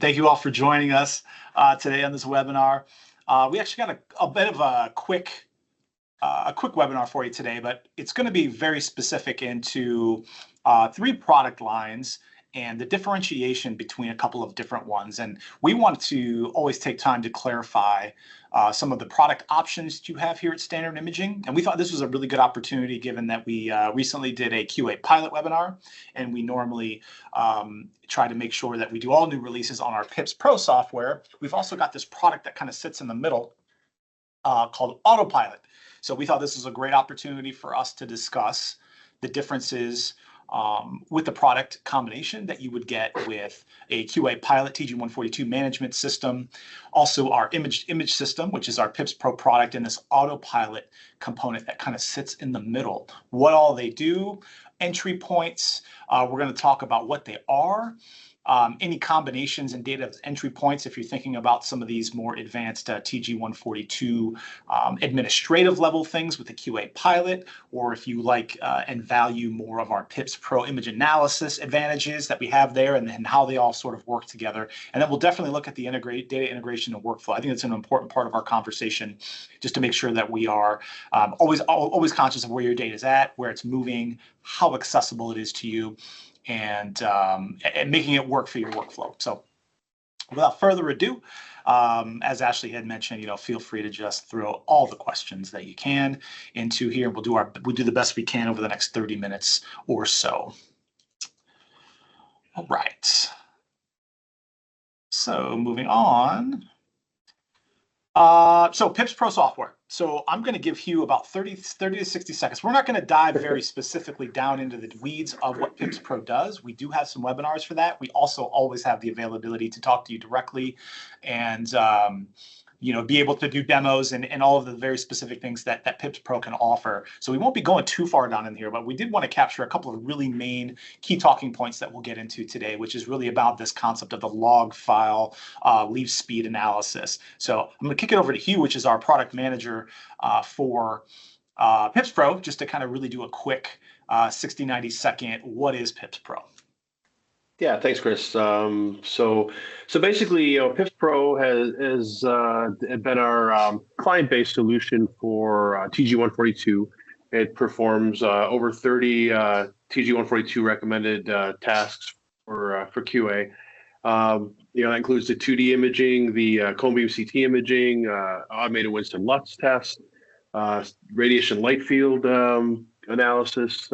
thank you all for joining us today on this webinar. We actually got a bit of a quick webinar for you today, but it's going to be very specific into 3 product lines and the differentiation between a couple of different ones. And we want to always take time to clarify some of the product options that you have here at Standard Imaging. And we thought this was a really good opportunity given that we recently did a QA pilot webinar, and we normally try to make sure that we do all new releases on our PIPSpro software. We've also got this product that kind of sits in the middle called AutoPilot. So we thought this was a great opportunity for us to discuss the differences with the product combination that you would get with a QA pilot TG142 management system, also our image system, which is our PIPSpro product, and this AutoPilot component that kind of sits in the middle. What all they do, entry points, we're going to talk about what they are, any combinations and data entry points if you're thinking about some of these more advanced TG142 administrative level things with the QA pilot, or if you like and value more of our PIPSpro image analysis advantages that we have there, and how they all sort of work together. And then we'll definitely look at the data integration and workflow. I think it's an important part of our conversation, just to make sure that we are always conscious of where your data is at, where it's moving, how accessible it is to you, and making it work for your workflow. So without further ado, as Ashley had mentioned, feel free to just throw all the questions that you can into here. We'll do the best we can over the next 30 minutes or so. All right. So moving on. So PIPSpro software. So I'm going to give Hugh about 30 to 60 seconds. We're not going to dive very specifically down into the weeds of what PIPSpro does. We do have some webinars for that. We also always have the availability to talk to you directly and be able to do demos and all of the very specific things that PIPSpro can offer. So we won't be going too far down in here, but we did want to capture a couple of really main key talking points that we'll get into today, which is really about this concept of the log file leaf speed analysis. So I'm going to kick it over to Hugh, which is our product manager for PIPSpro, just to kind of really do a quick 60, 90 second, what is PIPSpro? Yeah, thanks, Chris. So basically, PIPSpro has been our client-based solution for TG142. It performs over 30 TG142 recommended tasks for QA. That includes the 2D imaging, the cone beam CT imaging, automated Winston-Lutz test, radiation light field analysis,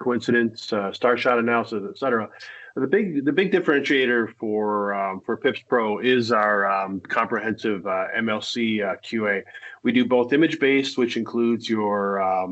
coincidence, star shot analysis, et cetera. The big differentiator for PIPSpro is our comprehensive MLC QA. We do both image-based, which includes your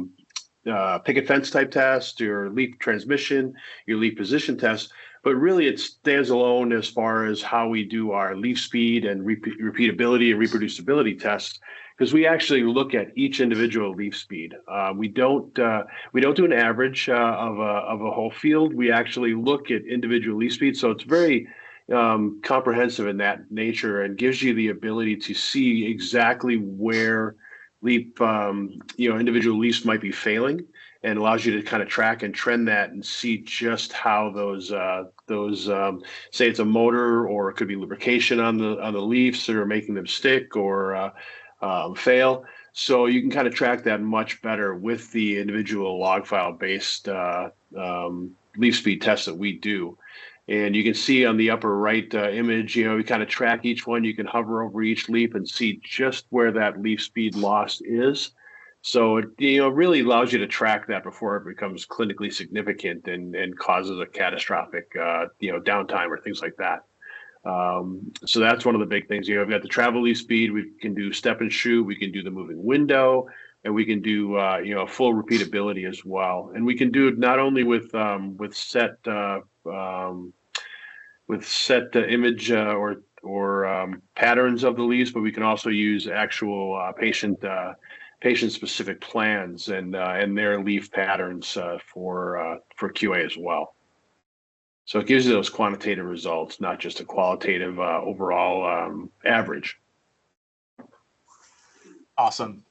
picket fence type test, your leaf transmission, your leaf position test, but really it stands alone as far as how we do our leaf speed and repeatability and reproducibility tests, because we actually look at each individual leaf speed. We don't do an average of a whole field. We actually look at individual leaf speed. So it's very comprehensive in that nature and gives you the ability to see exactly where leaf, individual leaves might be failing, and allows you to kind of track and trend that and see just how those say it's a motor, or it could be lubrication on the leaves that are making them stick or fail. So you can kind of track that much better with the individual log file based leaf speed tests that we do. And you can see on the upper right image, we kind of track each one. You can hover over each leaf and see just where that leaf speed loss is. So it really allows you to track that before it becomes clinically significant and causes a catastrophic downtime or things like that. So that's one of the big things. We've got the travel leaf speed. We can do step and shoot. We can do the moving window, and we can do full repeatability as well. And we can do it not only with set image or patterns of the leaves, but we can also use actual patient-specific plans and their leaf patterns for QA as well. So it gives you those quantitative results, not just a qualitative overall average. Awesome.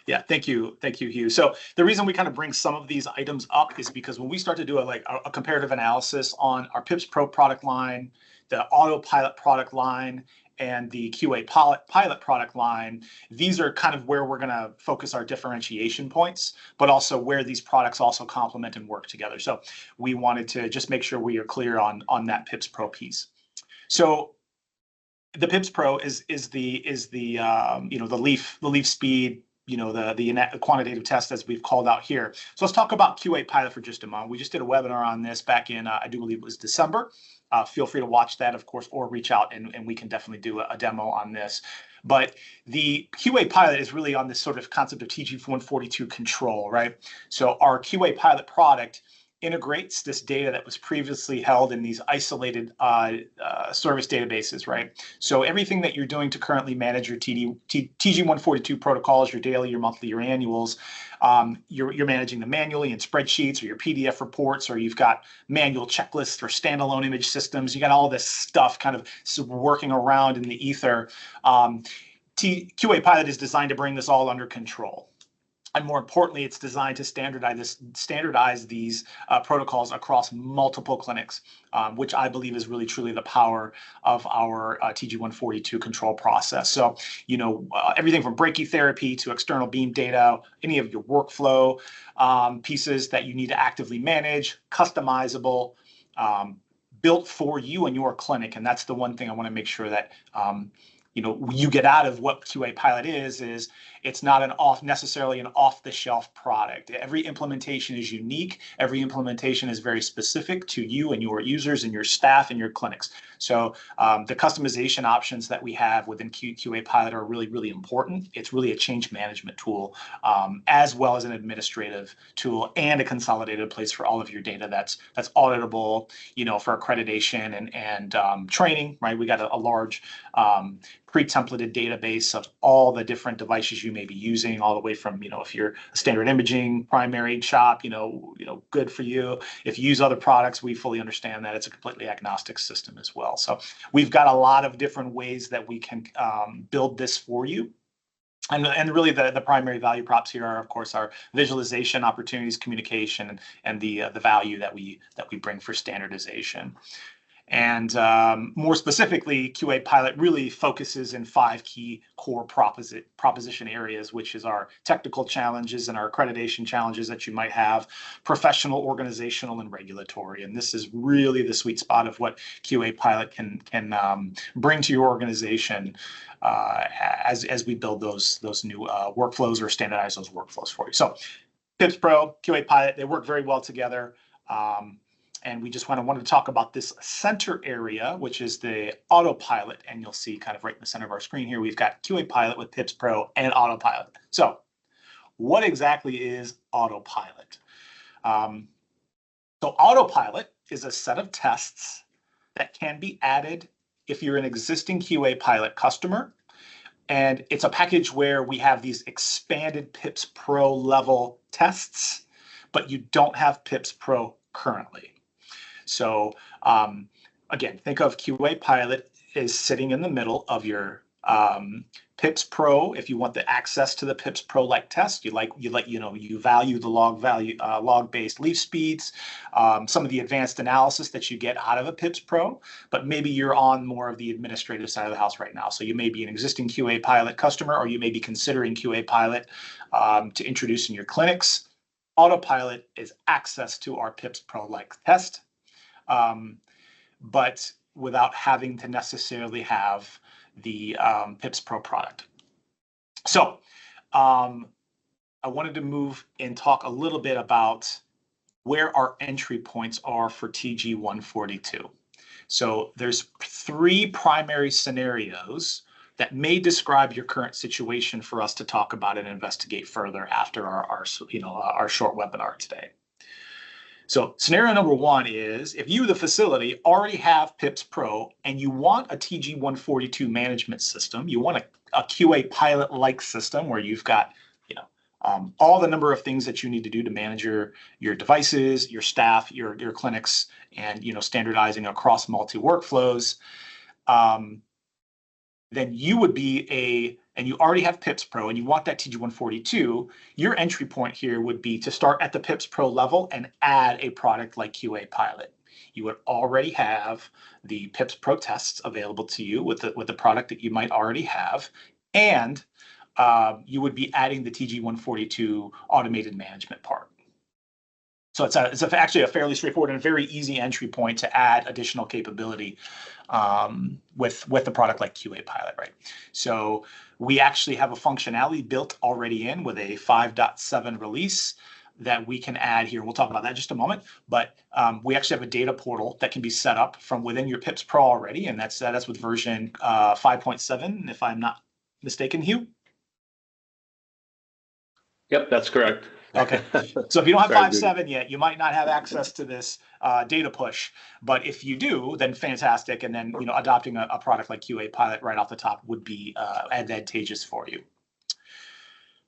Yeah, thank you, Hugh. So the reason we kind of bring some of these items up is because when we start to do a comparative analysis on our PIPSpro product line, the AutoPilot product line and the QA pilot product line, these are kind of where we're going to focus our differentiation points, but also where these products also complement and work together. So we wanted to just make sure we are clear on that PIPSpro piece. So the PIPSpro is the the leaf speed, the quantitative test as we've called out here. So let's talk about QA pilot for just a moment. We just did a webinar on this back in, I do believe it was December. Feel free to watch that, of course, or reach out and we can definitely do a demo on this. But the QA pilot is really on this sort of concept of TG142 control, right? So our QA pilot product integrates this data that was previously held in these isolated service databases, right? So everything that you're doing to currently manage your TG142 protocols, your daily, your monthly, your annuals, you're managing them manually in spreadsheets or your PDF reports, or you've got manual checklists or standalone image systems. You got all this stuff kind of working around in the ether. QA Pilot is designed to bring this all under control. And more importantly, it's designed to standardize these protocols across multiple clinics, which I believe is really truly the power of our TG142 control process. So, everything from brachytherapy to external beam data, any of your workflow pieces that you need to actively manage, customizable, built for you and your clinic. And that's the one thing I want to make sure that you get out of what QA Pilot is it's not necessarily an off-the-shelf product. Every implementation is unique. Every implementation is very specific to you and your users and your staff and your clinics. So the customization options that we have within QA Pilot are really, really important. It's really a change management tool, as well as an administrative tool and a consolidated place for all of your data that's auditable, for accreditation and training, right? We got a large pre-templated database of all the different devices you may be using, all the way from, if you're a standard imaging primary shop, good for you. If you use other products, we fully understand that it's a completely agnostic system as well. So we've got a lot of different ways that we can build this for you. And really the primary value props here are, of course, our visualization opportunities, communication, and the value that we bring for standardization. And more specifically, QA Pilot really focuses in 5 key core proposition areas, which is our technical challenges and our accreditation challenges that you might have, professional, organizational, and regulatory. And this is really the sweet spot of what QA Pilot can bring to your organization as we build those new workflows or standardize those workflows for you. So PIPSpro, QA Pilot, they work very well together. And we just wanted to talk about this center area, which is the AutoPilot. And you'll see kind of right in the center of our screen here, we've got QA Pilot with PIPSpro and AutoPilot. So what exactly is AutoPilot? So AutoPilot is a set of tests that can be added if you're an existing QA Pilot customer. And it's a package where we have these expanded PIPSpro level tests, but you don't have PIPSpro currently. So again, think of QA Pilot as sitting in the middle of your PIPSpro. If you want the access to the PIPSpro like test, you value the log-based leaf speeds, some of the advanced analysis that you get out of a PIPSpro, but maybe you're on more of the administrative side of the house right now. So you may be an existing QA Pilot customer, or you may be considering QA Pilot to introduce in your clinics. AutoPilot is access to our PIPSpro like test, but without having to necessarily have the PIPSpro product. So I wanted to move and talk a little bit about where our entry points are for TG142. So there's 3 primary scenarios that may describe your current situation for us to talk about and investigate further after our short webinar today. So scenario number 1 is if you, the facility, already have PIPSpro and you want a TG142 management system, you want a QA Pilot-like system where you've got all the number of things that you need to do to manage your devices, your staff, your clinics, and standardizing across multi-workflows, then you would be and you already have PIPSpro and you want that TG142, your entry point here would be to start at the PIPSpro level and add a product like QA Pilot. you would already have the PIPSpro tests available to you with the product that you might already have, and you would be adding the TG142 automated management part. So it's actually a fairly straightforward and very easy entry point to add additional capability with a product like QA Pilot, right? So we actually have a functionality built already in with a 5.7 release that we can add here. We'll talk about that in just a moment, but we actually have a data portal that can be set up from within your PIPSpro already, and that's with version 5.7, if I'm not mistaken, Hugh. Yep, that's correct. Okay, so if you don't have 5.7 yet, you might not have access to this data push. But if you do, then fantastic. And then adopting a product like QA Pilot right off the top would be advantageous for you.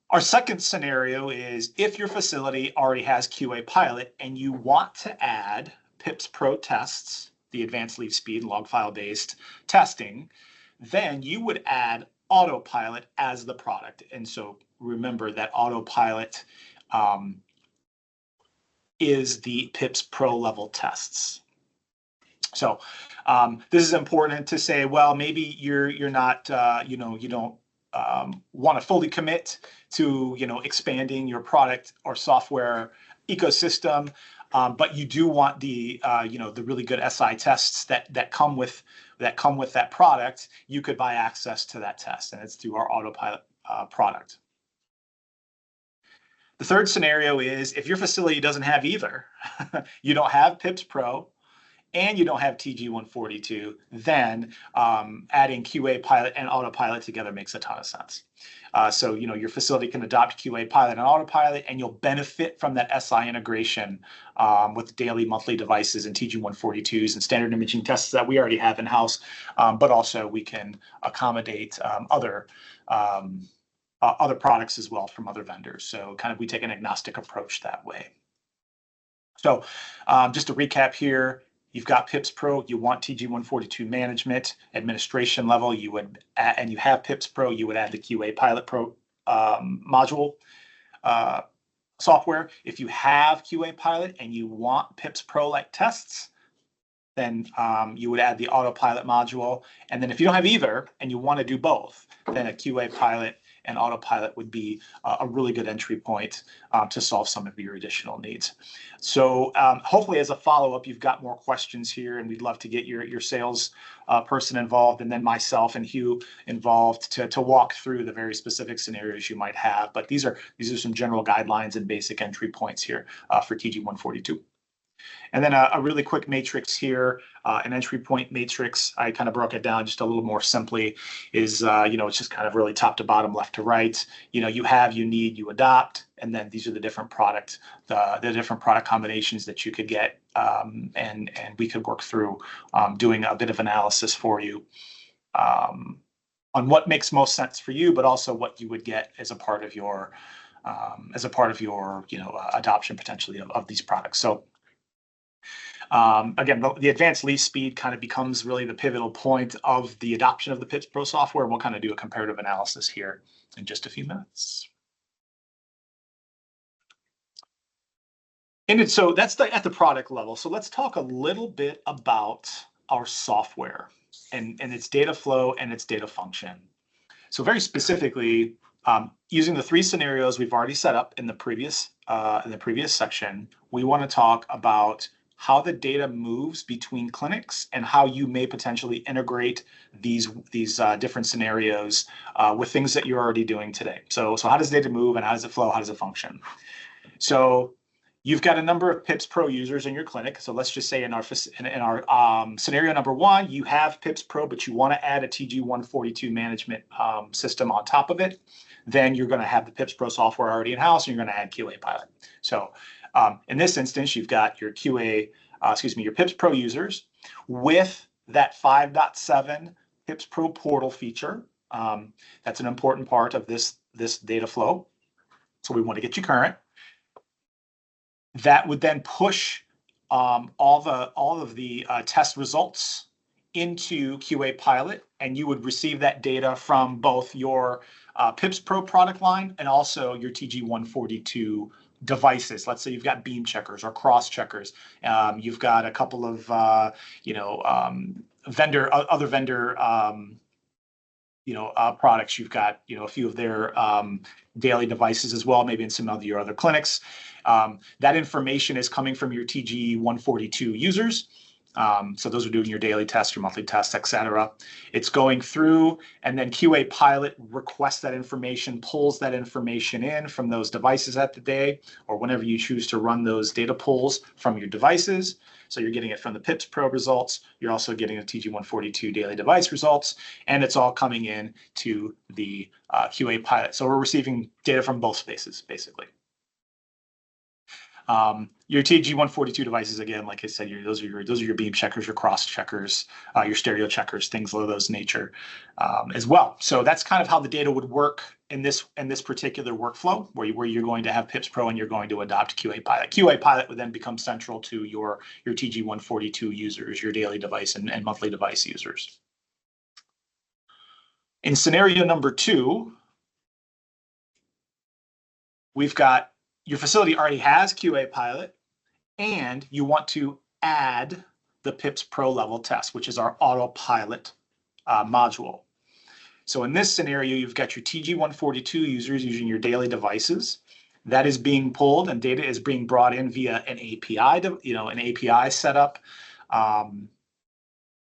Our second scenario is if your facility already has QA Pilot and you want to add PIPSpro tests, the advanced leaf speed log file based testing, then you would add AutoPilot as the product. And so remember that AutoPilot is the PIPSpro level tests. So this is important to say, well, maybe you're not, you don't want to fully commit to, expanding your product or software ecosystem, but you do want the, the really good SI tests that come with that product. You could buy access to that test, and it's through our AutoPilot product. The third scenario is if your facility doesn't have either, you don't have PIPSpro and you don't have TG142, then adding QA Pilot and AutoPilot together makes a ton of sense. So, your facility can adopt QA Pilot and AutoPilot, and you'll benefit from that SI integration with daily, monthly devices and TG142s and standard imaging tests that we already have in-house, but also we can accommodate other products as well from other vendors. So kind of we take an agnostic approach that way. So just to recap here, you've got PIPSpro, you want TG142 management, administration level, and you have PIPSpro, you would add the QA Pilot Pro module software. If you have QA Pilot and you want PIPSpro-like tests, then you would add the AutoPilot module. And then if you don't have either and you want to do both, then a QA Pilot and AutoPilot would be a really good entry point to solve some of your additional needs. So hopefully as a follow-up, you've got more questions here, and we'd love to get your sales person involved, and then myself and Hugh involved to walk through the very specific scenarios you might have. But these are some general guidelines and basic entry points here for TG142. And then a really quick matrix here, an entry point matrix. I kind of broke it down just a little more simply. Is it's just kind of really top to bottom, left to right. You have, you need, you adopt, and then these are the different product combinations that you could get, and we could work through doing a bit of analysis for you on what makes most sense for you, but also what you would get as a part of your adoption potentially of these products. So. Again, the advanced leaf speed kind of becomes really the pivotal point of the adoption of the PIPSpro software. We'll kind of do a comparative analysis here in just a few minutes. And so that's at the product level. So let's talk a little bit about our software and its data flow and its data function. So very specifically, using the three scenarios we've already set up in the previous section, we want to talk about how the data moves between clinics and how you may potentially integrate these different scenarios with things that you're already doing today. So how does data move and how does it flow? How does it function? So you've got a number of PIPSpro users in your clinic. So let's just say in our scenario number one, you have PIPSpro, but you want to add a TG142 management system on top of it. Then you're going to have the PIPSpro software already in-house, and you're going to add QA Pilot. So in this instance, you've got your your PIPSpro users with that 5.7 PIPSpro portal feature. That's an important part of this data flow. So we want to get you current. That would then push all of the test results into QA Pilot, and you would receive that data from both your PIPSpro product line and also your TG142 devices. Let's say you've got beam checkers or cross checkers. You've got a couple of other vendor products. You've got a few of their daily devices as well, maybe in some of your other clinics. That information is coming from your TG142 users. So those are doing your daily tests, your monthly tests, etc. It's going through, and then QA Pilot requests that information, pulls that information in from those devices at the day, or whenever you choose to run those data pulls from your devices. So you're getting it from the PIPSpro results. You're also getting the TG142 daily device results, and it's all coming in to the QA Pilot. So we're receiving data from both spaces, basically. Your TG142 devices, again, like I said, those are your beam checkers, your cross checkers, your stereo checkers, things of those nature as well. So that's kind of how the data would work in this particular workflow, where you're going to have PIPSpro and you're going to adopt QA Pilot. QA Pilot would then become central to your TG142 users, your daily device and monthly device users. In scenario number 2, we've got your facility already has QA Pilot, and you want to add the PIPSpro level test, which is our AutoPilot module. So in this scenario, you've got your TG142 users using your daily devices. That is being pulled, and data is being brought in via an API, an API setup.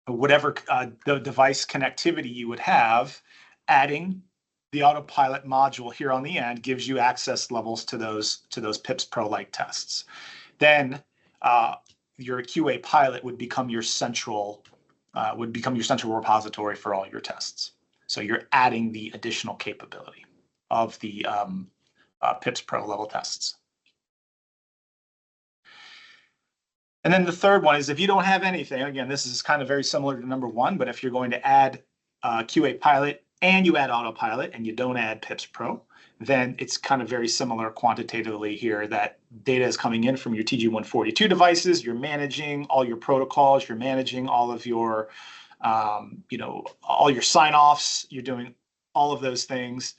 Whatever the device connectivity you would have, adding the AutoPilot module here on the end gives you access levels to those PIPSpro-like tests. Then your QA Pilot would become your central repository for all your tests. So you're adding the additional capability of the PIPSpro level tests. And then the third one is if you don't have anything, again, this is kind of very similar to number 1, but if you're going to add QA Pilot and you add AutoPilot and you don't add PIPSpro, then it's kind of very similar quantitatively here, that data is coming in from your TG142 devices. You're managing all your protocols. You're managing all of your, all your sign-offs. You're doing all of those things.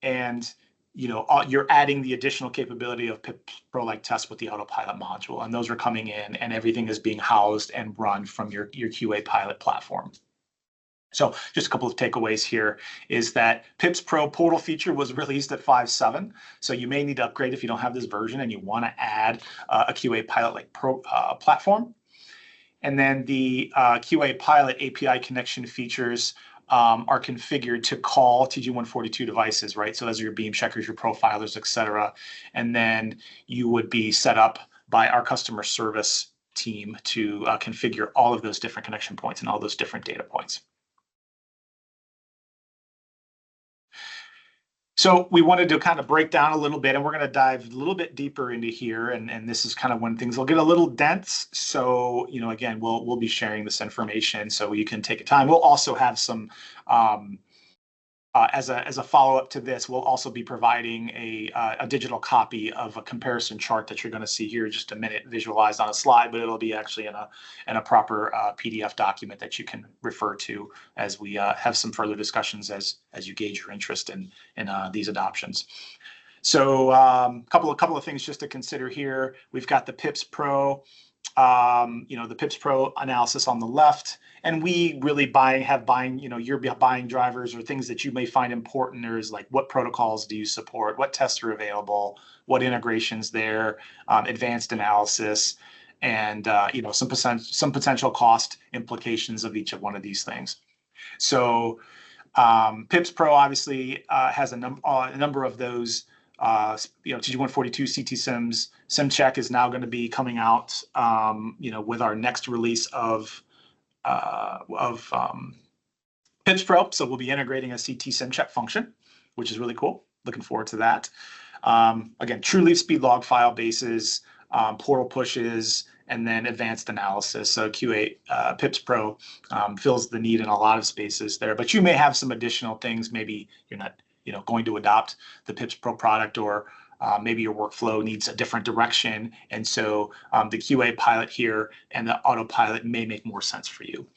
And, you're adding the additional capability of PIPSpro-like tests with the AutoPilot module. And those are coming in, and everything is being housed and run from your QA Pilot platform. So just a couple of takeaways here is that PIPSpro portal feature was released at 5.7. So you may need to upgrade if you don't have this version and you want to add a QA Pilot-like platform. And then the QA Pilot API connection features are configured to call TG142 devices, right? So those are your beam checkers, your profilers, et cetera. And then you would be set up by our customer service team to configure all of those different connection points and all those different data points. So we wanted to kind of break down a little bit, and we're going to dive a little bit deeper into here. And this is kind of when things will get a little dense. So, again, we'll be sharing this information so you can take your time. We'll also have some, as a follow-up to this, we'll also be providing a digital copy of a comparison chart that you're going to see here in just a minute, visualized on a slide, but it'll be actually in a proper PDF document that you can refer to as we have some further discussions as you gauge your interest in these adoptions. So a couple of things just to consider here. We've got the PIPSpro, the PIPSpro analysis on the left, and we really have buying, your buying drivers or things that you may find important. There's like, what protocols do you support? What tests are available? What integrations there? Advanced analysis, and some potential cost implications of each of one of these things. So PIPSpro obviously has a number of those. TG142 CT Sims SimCheck is now going to be coming out, with our next release of PIPSpro. So we'll be integrating a CT SimCheck function, which is really cool. Looking forward to that. Again, true leaf speed log file bases, portal pushes, and then advanced analysis. So QA PIPSpro fills the need in a lot of spaces there, but you may have some additional things. Maybe you're not going to adopt the PIPSpro product, or maybe your workflow needs a different direction. And so the QA Pilot here and the AutoPilot may make more sense for you.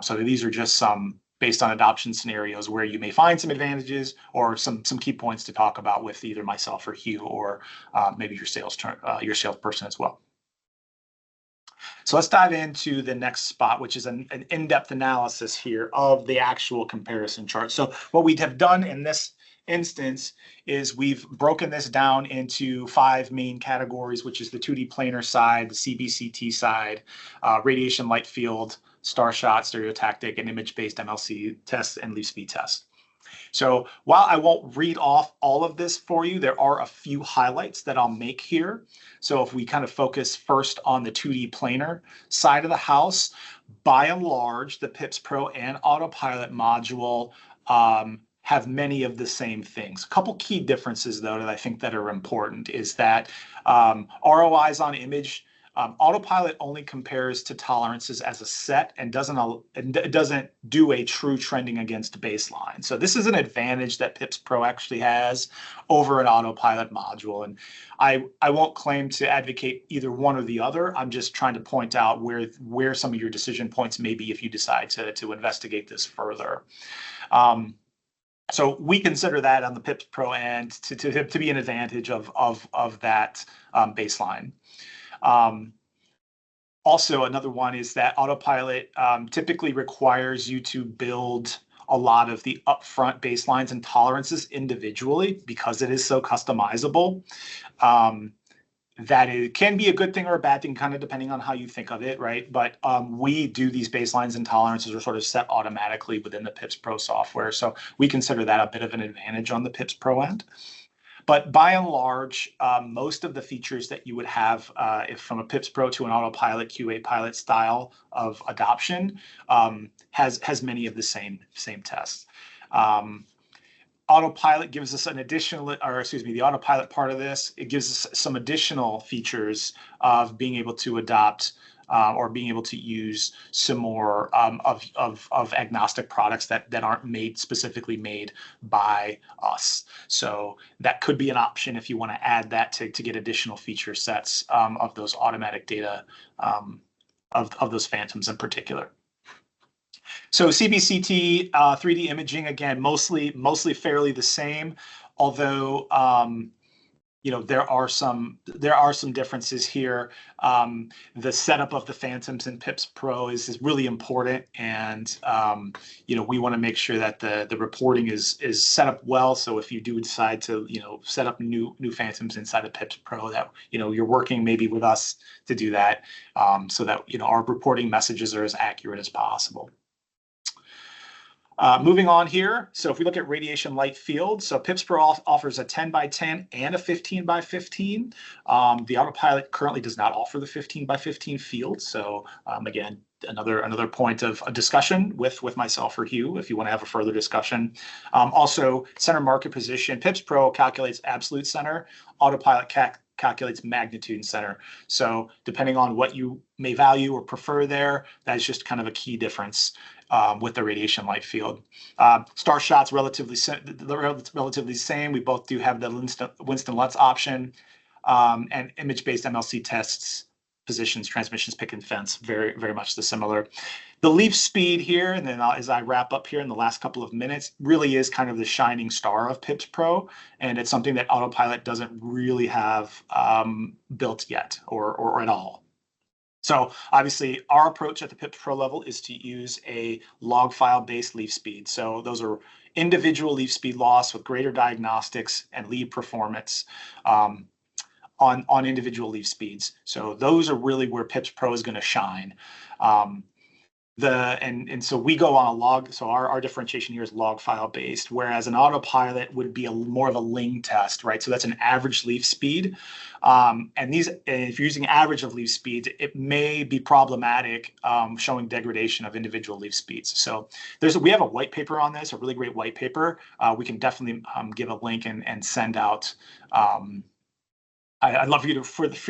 So these are just some based on adoption scenarios where you may find some advantages or some key points to talk about with either myself or Hugh or maybe your salesperson as well. So let's dive into the next spot, which is an in-depth analysis here of the actual comparison chart. So what we have done in this instance is we've broken this down into 5 main categories, which is the 2D planar side, the CBCT side, radiation light field, starshot, stereotactic, and image-based MLC tests and leaf speed tests. So while I won't read off all of this for you, there are a few highlights that I'll make here. So if we kind of focus first on the 2D planar side of the house, by and large, the PIPSpro and AutoPilot module have many of the same things. A couple key differences, though, that I think that are important is that ROIs on image, AutoPilot only compares to tolerances as a set and doesn't do a true trending against baseline. So this is an advantage that PIPSpro actually has over an AutoPilot module. And I won't claim to advocate either one or the other. I'm just trying to point out where some of your decision points may be if you decide to investigate this further. So we consider that on the PIPSpro end to be an advantage of that baseline. Also, another one is that AutoPilot typically requires you to build a lot of the upfront baselines and tolerances individually because it is so customizable. That it can be a good thing or a bad thing, kind of depending on how you think of it, right? But we do these baselines and tolerances are sort of set automatically within the PIPSpro software. So we consider that a bit of an advantage on the PIPSpro end. But by and large, most of the features that you would have if from a PIPSpro to an AutoPilot QA pilot style of adoption has many of the same tests. AutoPilot gives us an additional, or excuse me, the AutoPilot part of this, it gives us some additional features of being able to adopt or being able to use some more of agnostic products that aren't specifically made by us. So that could be an option if you want to add that to get additional feature sets of those automatic data of those phantoms in particular. So CBCT 3D imaging, again, mostly fairly the same, although there are some differences here. The setup of the phantoms in PIPSpro is really important, and we want to make sure that the reporting is set up well. So if you do decide to set up new phantoms inside of PIPSpro, that you're working maybe with us to do that, so that our reporting messages are as accurate as possible. Moving on here, so if we look at radiation light field, so PIPSpro offers a 10 by 10 and a 15 by 15. The AutoPilot currently does not offer the 15 by 15 field. So again, another point of a discussion with myself or Hugh if you want to have a further discussion. Also, center market position, PIPSpro calculates absolute center, AutoPilot calculates magnitude and center. So depending on what you may value or prefer there, that's just kind of a key difference with the radiation light field. Starshot's relatively the same. We both do have the Winston-Lutz option, and image-based MLC tests, positions, transmissions, pick and fence, very, very much the similar. The leaf speed here, and then as I wrap up here in the last couple of minutes, really is kind of the shining star of PIPSpro, and it's something that AutoPilot doesn't really have built yet or at all. So obviously our approach at the PIPSpro level is to use a log file based leaf speed. So those are individual leaf speed loss with greater diagnostics and lead performance on individual leaf speeds. So those are really where PIPSpro is going to shine. So we go on a log, so our differentiation here is log file based, whereas an AutoPilot would be more of a Ling test, right? So that's an average leaf speed. And if you're using average of leaf speeds, it may be problematic showing degradation of individual leaf speeds. So we have a white paper on this, a really great white paper. We can definitely give a link and send out. I'd love for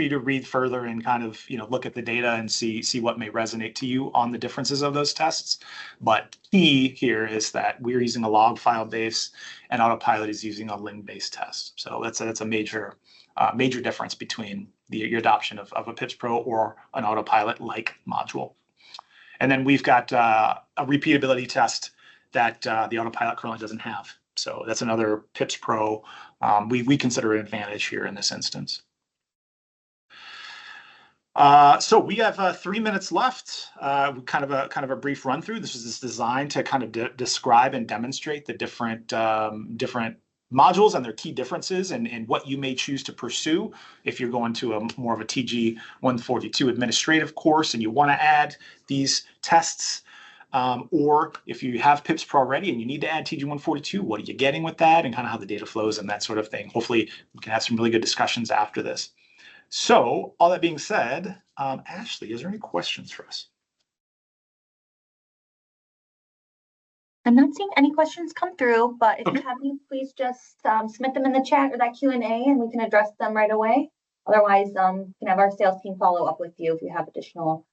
you to read further and kind of look at the data and see what may resonate to you on the differences of those tests. But key here is that we're using a log file base, and AutoPilot is using a Ling based test. So that's a major difference between your adoption of a PIPSpro or an AutoPilot like module. And then we've got a repeatability test that the AutoPilot currently doesn't have. So that's another PIPSpro. We consider an advantage here in this instance. So we have 3 minutes left. Kind of a brief run through. This is designed to kind of describe and demonstrate the different modules and their key differences and what you may choose to pursue if you're going to a more of a TG 142 administrative course and you want to add these tests. Or if you have PIPSpro already and you need to add TG 142, what are you getting with that and kind of how the data flows and that sort of thing. Hopefully we can have some really good discussions after this. So all that being said, Ashley, is there any questions for us? I'm not seeing any questions come through, but if you have any, please just submit them in the chat or that Q&A and we can address them right away. Otherwise, we can have our sales team follow up with you if you have additional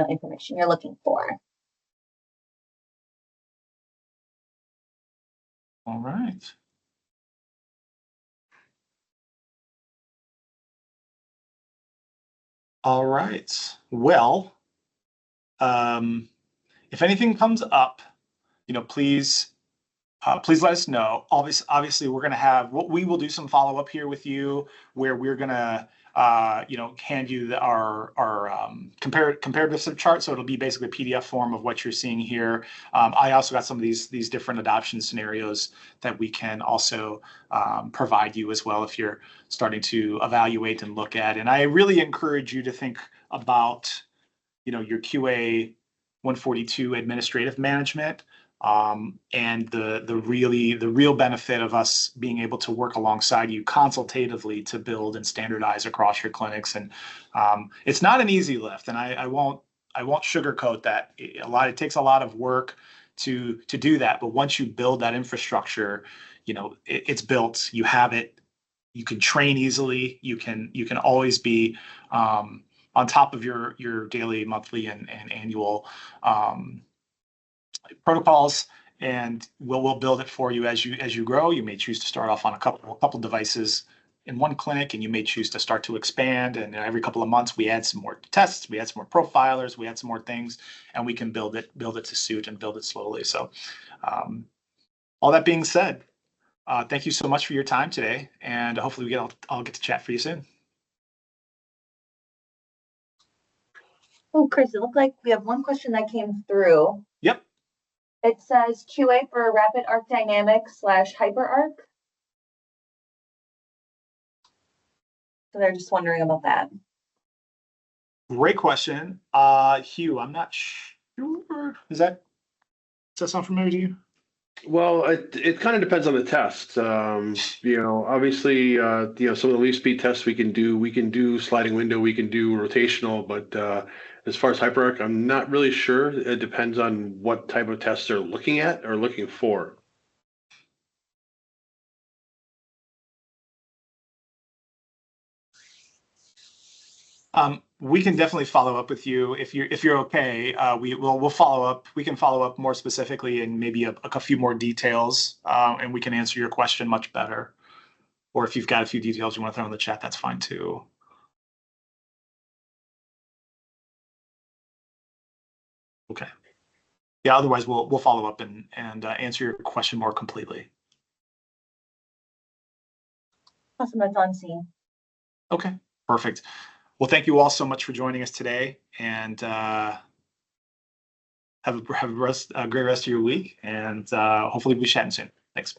information you're looking for. All right. All right. Well, if anything comes up, please let us know. Obviously, we're going to have we will do some follow up here with you where we're going to hand you our comparative chart. So it'll be basically a PDF form of what you're seeing here. I also got some of these different adoption scenarios that we can also provide you as well if you're starting to evaluate and look at. And I really encourage you to think about your QA 142 administrative management. And the real benefit of us being able to work alongside you consultatively to build and standardize across your clinics. And it's not an easy lift, and I won't sugarcoat that. It takes a lot of work to do that. But once you build that infrastructure, it's built. You have it. You can train easily. You can always be on top of your daily, monthly, and annual protocols, and we'll build it for you as you grow. You may choose to start off on a couple devices in one clinic, and you may choose to start to expand. And every couple of months, we add some more tests, we add some more profilers, we add some more things, and we can build it to suit and build it slowly. So, all that being said, thank you so much for your time today, and hopefully I'll get to chat for you soon. Oh, Chris, it looked like we have one question that came through. Yep. It says QA for Rapid Arc Dynamics / HyperArc. So they're just wondering about that. Great question. Hugh, I'm not sure. Does that sound familiar to you? Well, it kind of depends on the test. Obviously, some of the leaf speed tests we can do sliding window, we can do rotational, but as far as HyperArc, I'm not really sure. It depends on what type of tests they're looking at or looking for. We can definitely follow up with you if you're okay. We'll follow up. We can follow up more specifically and maybe a few more details, and we can answer your question much better. Or if you've got a few details you want to throw in the chat, that's fine too. Okay. Yeah. Otherwise, we'll follow up and answer your question more completely. Awesome. That's on scene. Okay. Perfect. Well, thank you all so much for joining us today, and have a great rest of your week, and hopefully we'll be chatting soon. Thanks.